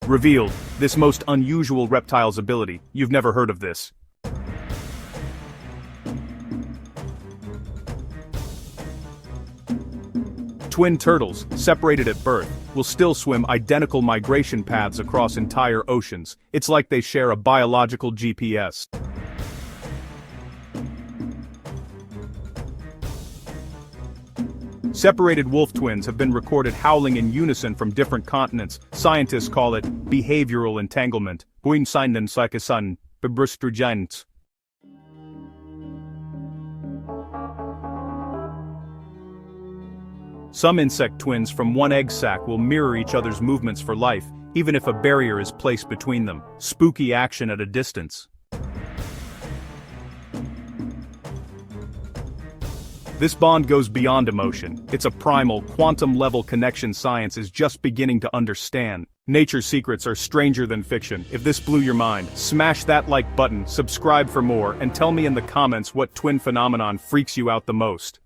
Revealed, this most unusual reptile's ability. You've never heard of this. Twin turtles, separated at birth, will still swim identical migration paths across entire oceans. It's like they share a biological GPS. Separated wolf twins have been recorded howling in unison from different continents. Scientists call it behavioral entanglement. Some insect twins from one egg sac will mirror each other's movements for life, even if a barrier is placed between them. Spooky action at a distance. This bond goes beyond emotion. It's a primal, quantum-level connection science is just beginning to understand. Nature's secrets are stranger than fiction. If this blew your mind, smash that like button, subscribe for more, and tell me in the comments what twin phenomenon freaks you out the most.